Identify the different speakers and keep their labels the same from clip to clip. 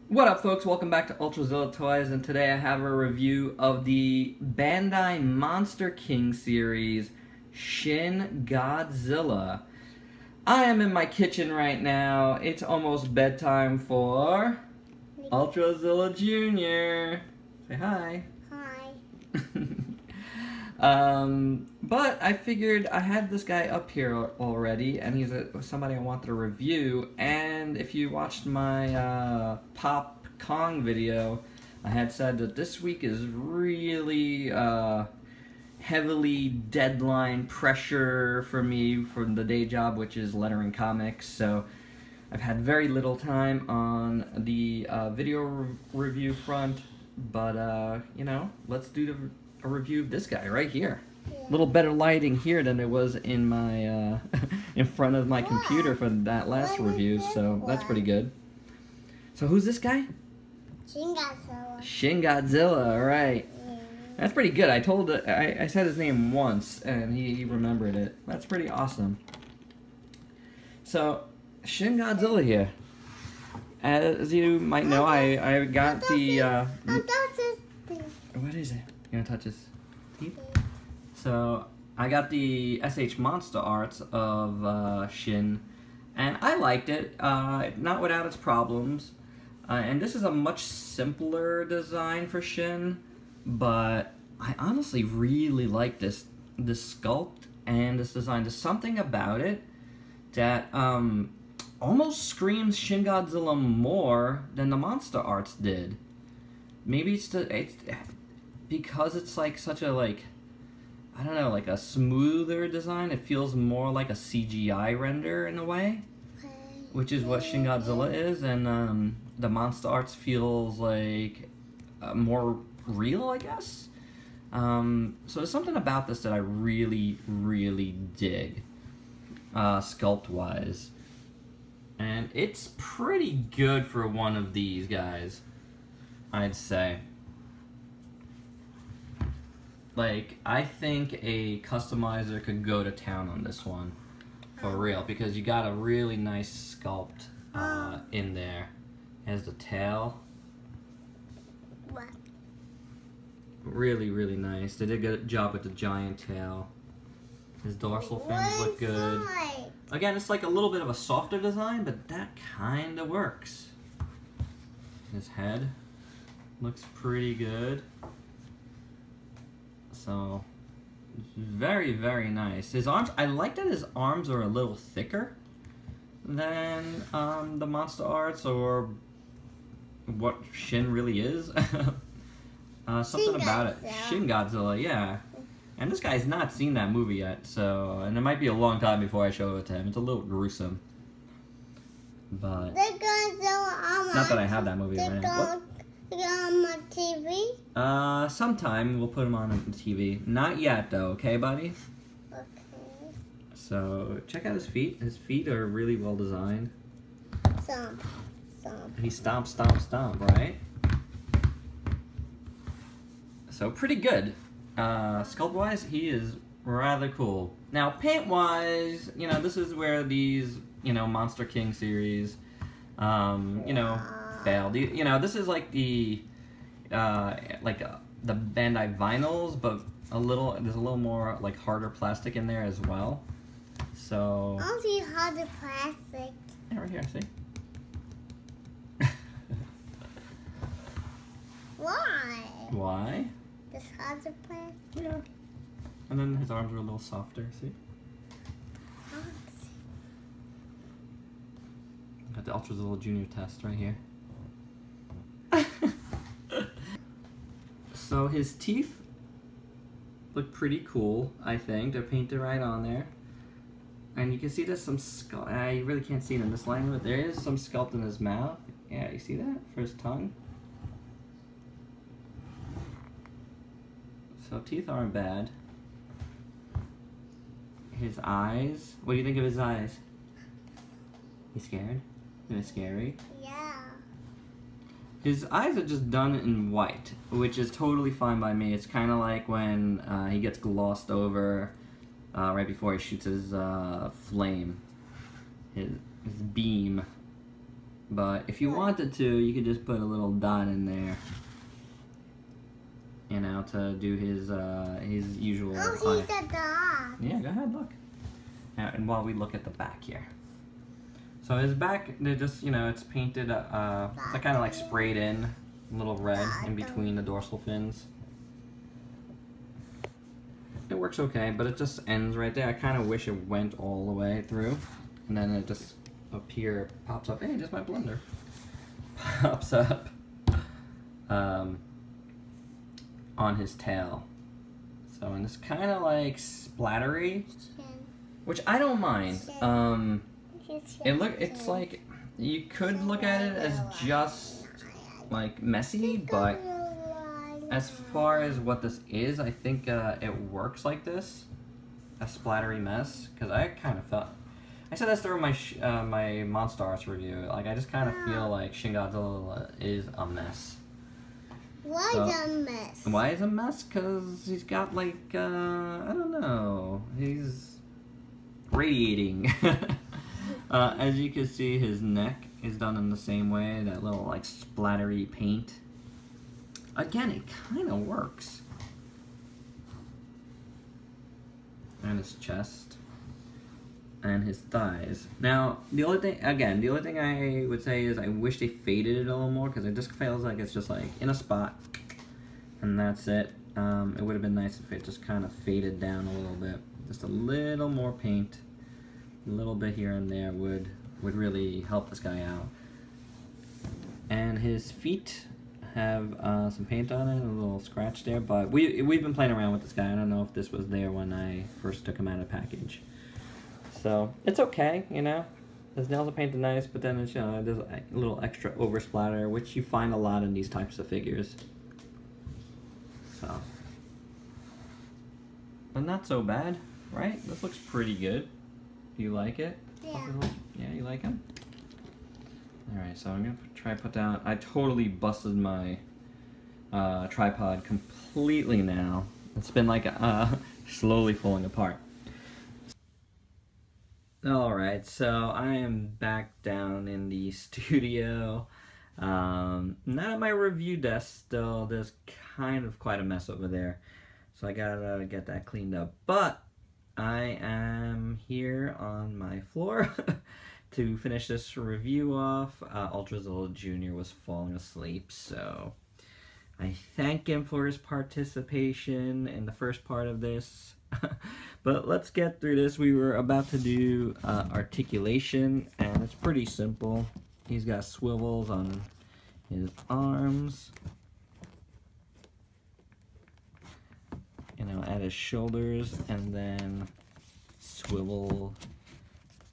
Speaker 1: What up, folks? Welcome back to Ultrazilla Toys, and today I have a review of the Bandai Monster King series, Shin Godzilla. I am in my kitchen right now. It's almost bedtime for Ultrazilla Jr. Say hi.
Speaker 2: Hi.
Speaker 1: But I figured I had this guy up here already, and he's somebody I wanted to review. And if you watched my Pop Kong video, I had said that this week is really heavily deadline pressure for me from the day job, which is lettering comics. So I've had very little time on the video review front, but you know, let's do a review of this guy right here. A little better lighting here than it was in my in front of my computer for that last review, so that's pretty good. So who's this guy?
Speaker 2: Shin Godzilla.
Speaker 1: Shin Godzilla, all right.
Speaker 2: Yeah.
Speaker 1: That's pretty good. I said his name once and he remembered it. That's pretty awesome. So Shin Godzilla here. As you might know, I got the what is it? You gonna touch his teeth? So I got the SH Monster Arts of Shin, and I liked it, not without its problems. And this is a much simpler design for Shin, but I honestly really like this sculpt and this design. There's something about it that almost screams Shin Godzilla more than the Monster Arts did. Maybe it's because it's like such a I don't know, like a smoother design. It feels more like a CGI render in a way, which is what Shin Godzilla is, and the Monster Arts feels like more real, I guess. So there's something about this that I really, really dig, sculpt-wise. And it's pretty good for one of these guys, I'd say. Like, I think a customizer could go to town on this one, for real, because you got a really nice sculpt in there. Has the tail.
Speaker 2: What?
Speaker 1: Really, really nice. They did a good job with the giant tail. His dorsal fins look good. Again, it's like a little bit of a softer design, but that kind of works. His head looks pretty good. So, very, very nice. His arms, I like that his arms are a little thicker than the Monster Arts or what Shin really is. Something about it. Shin Godzilla, yeah. And this guy's not seen that movie yet, so, and it might be a long time before I show it to him. It's a little gruesome. But, not that I have that movie right now.
Speaker 2: On my TV?
Speaker 1: Sometime we'll put him on the TV. Not yet, though, okay, buddy?
Speaker 2: Okay.
Speaker 1: So, check out his feet. His feet are really well designed.
Speaker 2: Stomp.
Speaker 1: He stomp, stomp, stomp, right? So, pretty good. Sculpt-wise, he is rather cool. Now, paint-wise, you know, this is where these, you know, Monster King series, you know, failed. You know, this is like the the Bandai vinyls, but there's a little more like harder plastic in there as well. So
Speaker 2: I don't see harder plastic.
Speaker 1: Yeah, right here, see?
Speaker 2: Why?
Speaker 1: Why?
Speaker 2: This harder plastic.
Speaker 1: Yeah. And then his arms are a little softer, see? Got the Ultrazilla Jr test right here. So his teeth look pretty cool, I think. They're painted right on there. And you can see there's some sculpt. I really can't see it in this line, but there is some sculpt in his mouth. Yeah, you see that? For his tongue. So teeth aren't bad. His eyes. What do you think of his eyes? You scared? Isn't it scary?
Speaker 2: Yeah.
Speaker 1: His eyes are just done in white, which is totally fine by me. It's kind of like when he gets glossed over right before he shoots his flame, his beam. But if you wanted to, you could just put a little dot in there, you know, to do his usual.
Speaker 2: Oh, he's a dog.
Speaker 1: Yeah, go ahead, look. And while we look at the back here. So his back, they're just, you know, it's painted, it's kind of like sprayed in, a little red in between the dorsal fins. It works okay, but it just ends right there. I kind of wish it went all the way through, and then it just up here pops up. Hey, just my blender pops up on his tail. So, and it's kind of like splattery, which I don't mind. It's like, you could look at it as just like messy, but as far as what this is, I think it works like this, a splattery mess, because I kind of felt, I said this during my my Monstars review, like I just kind of feel like Shin Godzilla is a mess.
Speaker 2: Why is a mess?
Speaker 1: Why is a mess? Because he's got like, I don't know, he's radiating. As you can see, his neck is done in the same way, that little like splattery paint. Again, it kind of works. And his chest. And his thighs. Now, the only thing I would say is I wish they faded it a little more, because it just feels like it's just like in a spot. And that's it. It would have been nice if it just kind of faded down a little bit. Just a little more paint. A little bit here and there would really help this guy out. And his feet have some paint on it, a little scratch there, but we've been playing around with this guy. I don't know if this was there when I first took him out of the package. So it's okay, you know. His nails are painted nice, but then it's, you know, there's a little extra over splatter, which you find a lot in these types of figures. So, but not so bad, right? This looks pretty good. Do you like it?
Speaker 2: Yeah.
Speaker 1: Yeah, you like him? Alright, so I'm going to try to put down... I totally busted my tripod completely now. It's been like slowly falling apart. Alright, so I am back down in the studio. Not at my review desk still. There's kind of quite a mess over there. So I gotta get that cleaned up. But I am here on my floor to finish this review off. Ultrazilla Jr. was falling asleep, so I thank him for his participation in the first part of this. But let's get through this. We were about to do articulation, and it's pretty simple. He's got swivels on his arms, you know, at his shoulders, and then swivel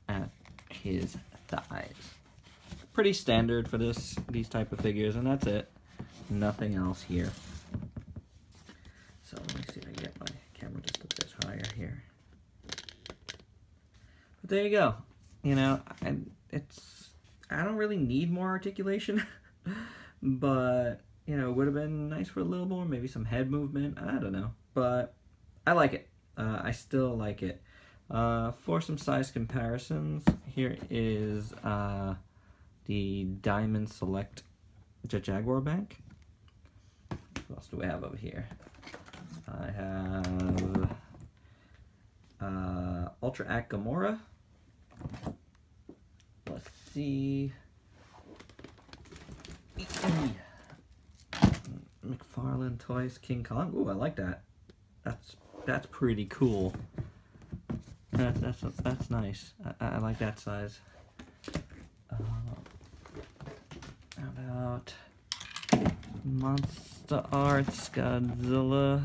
Speaker 1: at his thighs. Pretty standard for these type of figures, and that's it. Nothing else here. So let me see if I can get my camera just a bit higher here. But there you go. You know, I don't really need more articulation, but you know, it would have been nice for a little more, maybe some head movement. I don't know, but I like it. I still like it. For some size comparisons, here is the Diamond Select Jet Jaguar Bank. What else do we have over here? I have Ultra Act Gamora. Let's see. McFarlane Toys King Kong. Ooh, I like that. That's pretty cool. That's nice. I like that size. How about Monster Arts Godzilla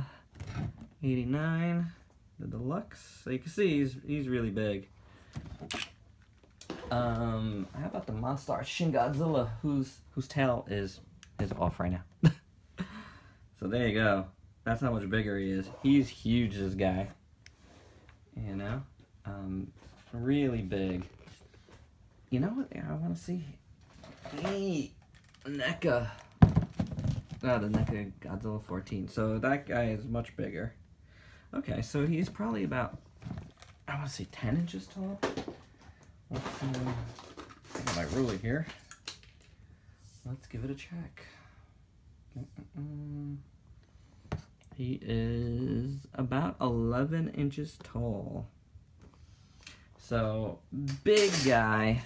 Speaker 1: 89, the deluxe. So you can see he's really big. How about the Monster Arts Shin Godzilla, whose tail is off right now. So there you go. That's how much bigger he is. He's huge, this guy. You know, really big. You know what? I want to see. Hey, NECA. Oh, the NECA Godzilla 14. So that guy is much bigger. Okay, so he's probably about, I want to say 10 inches tall. Let's see. I got my ruler here. let's give it a check. He is about 11 inches tall. So, big guy.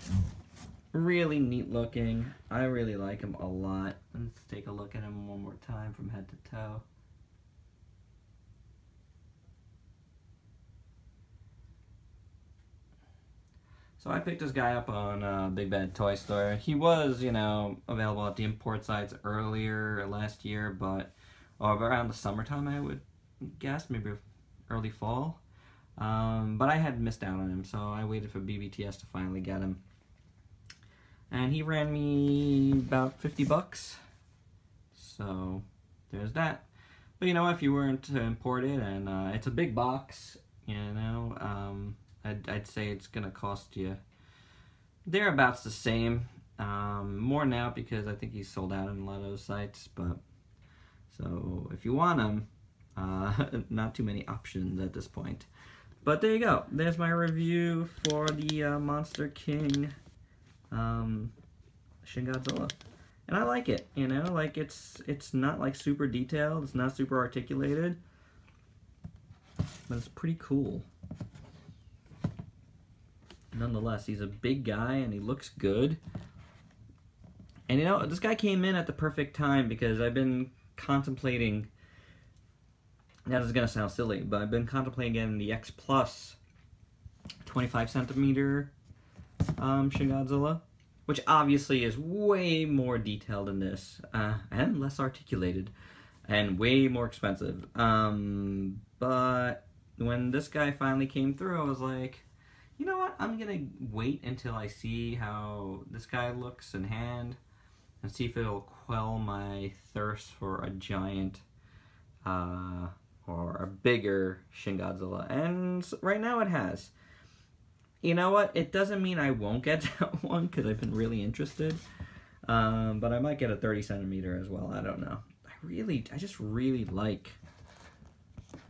Speaker 1: Really neat looking. I really like him a lot. Let's take a look at him one more time from head to toe. So I picked this guy up on Big Bad Toy Store. He was, you know, available at the import sites earlier last year, but around the summertime, I would guess, maybe early fall. But I had missed out on him, so I waited for BBTS to finally get him. And he ran me about 50 bucks. So there's that. But you know, if you weren't to import it, and it's a big box, you know, I'd say it's gonna cost you thereabouts the same. More now because I think he's sold out in a lot of those sites. But so if you want him, not too many options at this point. But there you go. There's my review for the Monster King Shin Godzilla. And I like it, you know, like it's not like super detailed, it's not super articulated, but it's pretty cool. Nonetheless, he's a big guy and he looks good. And you know, this guy came in at the perfect time because I've been contemplating, now this is gonna sound silly, but I've been contemplating getting the X Plus 25 centimeter Shin Godzilla, which obviously is way more detailed than this, and less articulated, and way more expensive. But when this guy finally came through, I was like, you know what, I'm gonna wait until I see how this guy looks in hand, and see if it'll quell my thirst for a giant, or a bigger Shin Godzilla. And right now it has. You know what? It doesn't mean I won't get that one because I've been really interested. But I might get a 30 centimeter as well. I don't know. I just really like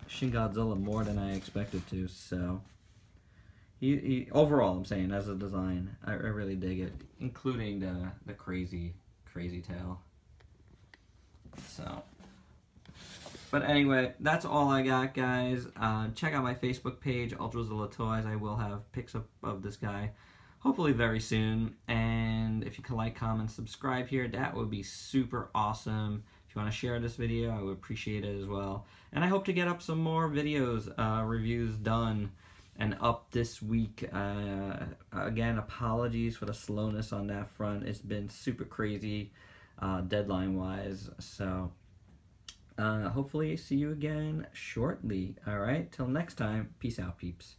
Speaker 1: Shin Godzilla more than I expected to. So, overall, I'm saying as a design, I really dig it, including the crazy tail. So. But anyway, that's all I got, guys. Check out my Facebook page, Ultrazilla Toys. I will have pics of this guy, hopefully very soon. And if you can like, comment, subscribe here, that would be super awesome. If you want to share this video, I would appreciate it as well. And I hope to get up some more videos, reviews done and up this week. Again, apologies for the slowness on that front. It's been super crazy, deadline-wise. So. Hopefully see you again shortly. Alright, till next time, peace out, peeps.